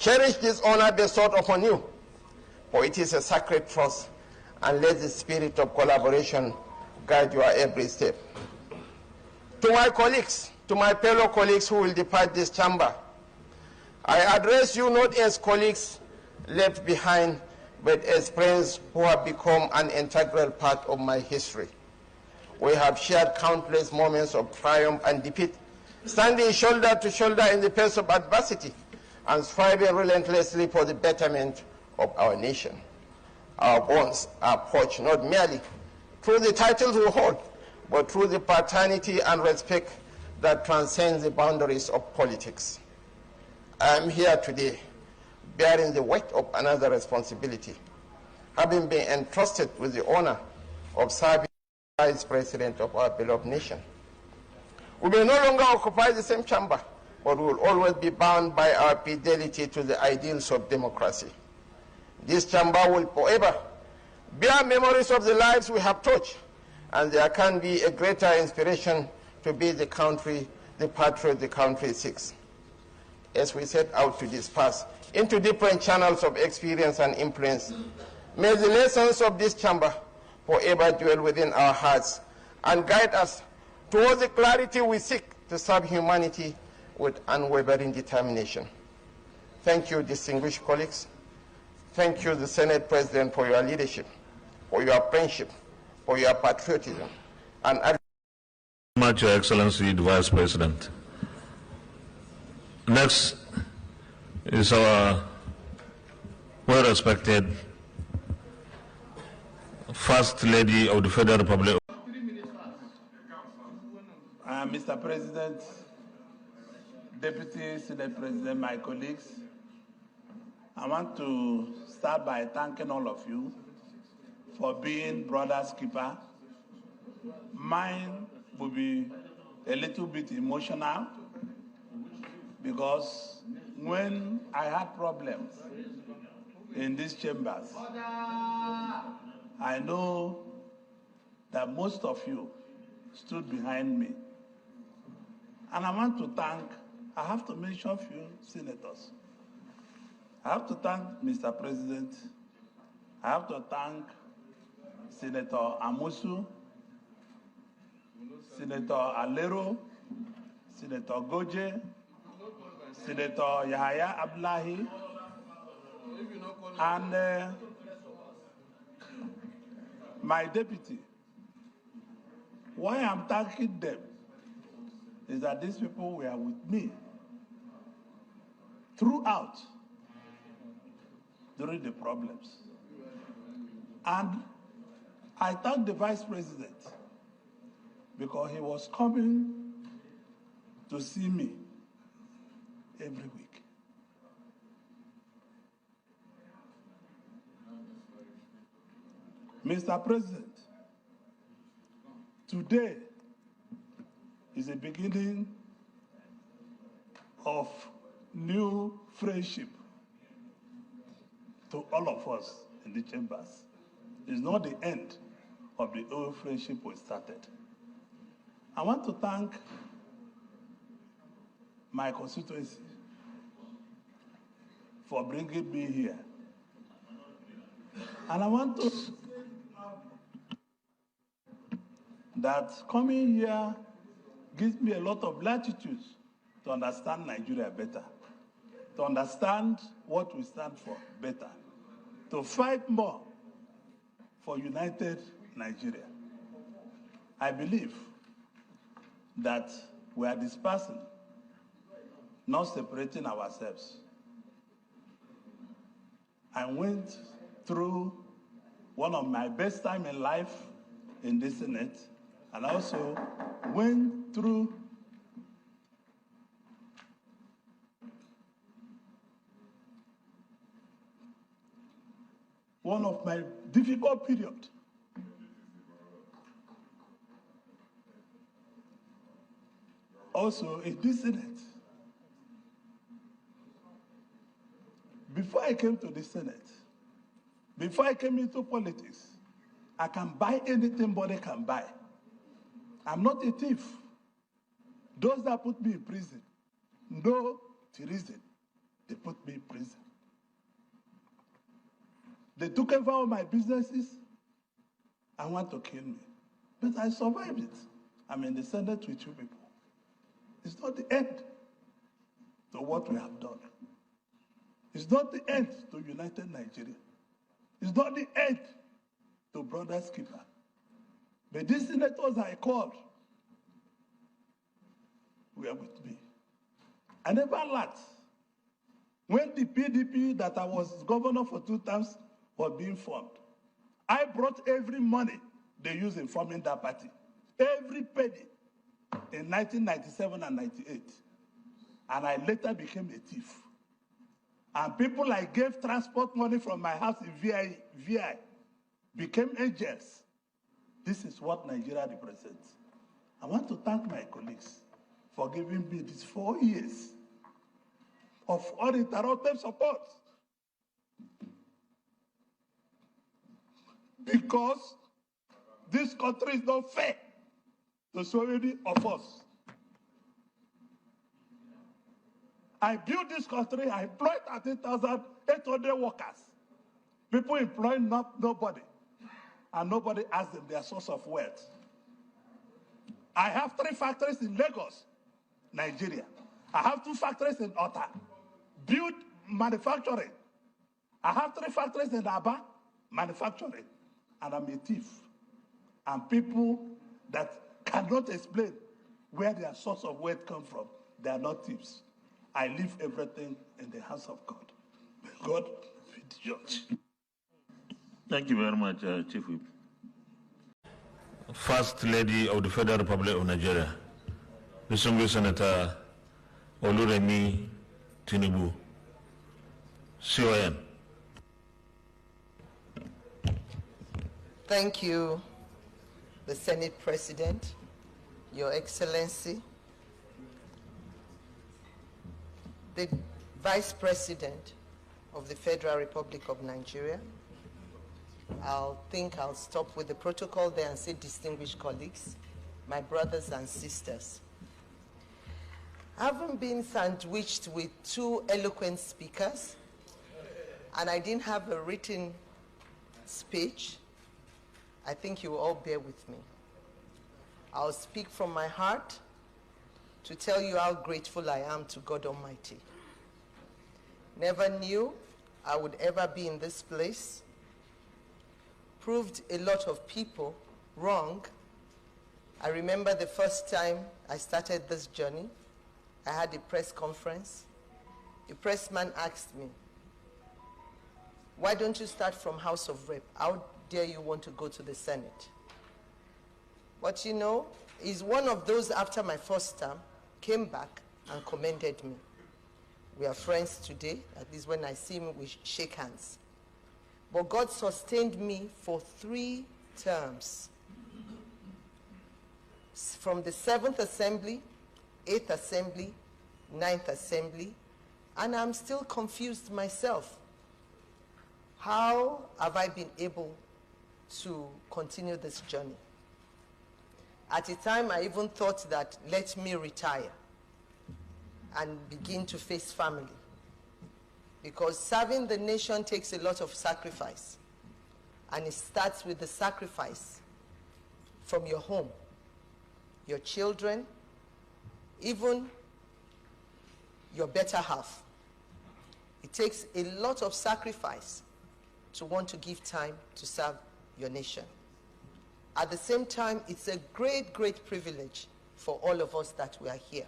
Cherish this honor bestowed upon you, for it is a sacred trust, and let the spirit of collaboration guide your every step. To my colleagues, to my fellow colleagues who will depart this chamber, I address you not as colleagues left behind, but as friends who have become an integral part of my history. We have shared countless moments of triumph and defeat, standing shoulder to shoulder in the face of adversity and striving relentlessly for the betterment of our nation. Our bonds are forged not merely through the titles we hold, but through the fraternity and respect that transcends the boundaries of politics. I am here today bearing the weight of another responsibility, having been entrusted with the honor of serving as Vice President of our beloved nation. We may no longer occupy the same chamber, but we will always be bound by our fidelity to the ideals of democracy. This chamber will forever bear memories of the lives we have touched, and there can be a greater inspiration to be the country, the patriot the country seeks. As we set out to disperse into different channels of experience and influence, may the lessons of this chamber forever dwell within our hearts and guide us towards the clarity we seek to serve humanity with unwavering determination. Thank you, distinguished colleagues. Thank you, the Senate President, for your leadership, for your friendship, for your patriotism, and much, Your Excellency, the Vice President. Next is our well-respected First Lady of the Federal Republic. Mr. President, Deputy Senate President, my colleagues, I want to start by thanking all of you for being brother's keeper. Mine will be a little bit emotional because when I had problems in these chambers, I know that most of you stood behind me. And I want to thank, I have to mention a few senators. I have to thank Mr. President. I have to thank Senator Amusu, Senator Alero, Senator Goje, Senator Yahaya Abdullahi, and my deputy. Why I'm thanking them is that these people were with me throughout during the problems. And I thank the Vice President because he was coming to see me every week. Mr. President, today is the beginning of new friendship to all of us in the chambers. It's not the end of the old friendship we started. I want to thank my constituency for bringing me here. And I want to say that coming here gives me a lot of latitude to understand Nigeria better, to understand what we stand for better, to fight more for united Nigeria. I believe that we are dispersing, not separating ourselves. I went through one of my best time in life in the Senate, and also went through one of my difficult periods. Also in this Senate. Before I came to the Senate, before I came into politics, I can buy anything body can buy. I'm not a thief. Those that put me in prison, no reason they put me in prison. They took over all my businesses and want to kill me. But I survived it. I'm in the Senate with you people. It's not the end to what we have done. It's not the end to United Nigeria. It's not the end to Brothers Keeper. But these senators I called were with me. I never lacked. When the PDP that I was governor for 2 terms was being formed, I brought every money they used in forming that party. Every penny in 1997 and 98. And I later became a thief. And people I gave transport money from my house in VI became angels. This is what Nigeria represents. I want to thank my colleagues for giving me these 4 years of uninterrupted support. Because this country is not fair to so many of us. I built this country, I employed 13,800 workers. People employing nobody, and nobody asked them their source of wealth. I have 3 factories in Lagos, Nigeria. I have 2 factories in Ota, build manufacturing. I have 3 factories in Aba, manufacturing. And I'm a thief. And people that cannot explain where their source of wealth comes from, they are not thieves. I leave everything in the hands of God. May God be the judge. Thank you very much, Chief Whip. First Lady of the Federal Republic of Nigeria, distinguished Senator Oluremi Tinubu, CON. Thank you, the Senate President, Your Excellency, the Vice President of the Federal Republic of Nigeria. I'll stop with the protocol there and say distinguished colleagues, my brothers and sisters. Having been sandwiched with 2 eloquent speakers, and I didn't have a written speech, I think you will all bear with me. I'll speak from my heart to tell you how grateful I am to God Almighty. Never knew I would ever be in this place. Proved a lot of people wrong. I remember the first time I started this journey, I had a press conference. A pressman asked me, why don't you start from House of Rep? How dare you want to go to the Senate? But you know, he's one of those after my first term, came back and commended me. We are friends today. At least when I see him, we shake hands. But God sustained me for 3 terms. From the 7th Assembly, 8th Assembly, 9th Assembly, and I'm still confused myself. How have I been able to continue this journey? At a time, I even thought that let me retire and begin to face family. Because serving the nation takes a lot of sacrifice. And it starts with the sacrifice from your home, your children, even your better half. It takes a lot of sacrifice to want to give time to serve your nation. At the same time, it's a great, great privilege for all of us that we are here.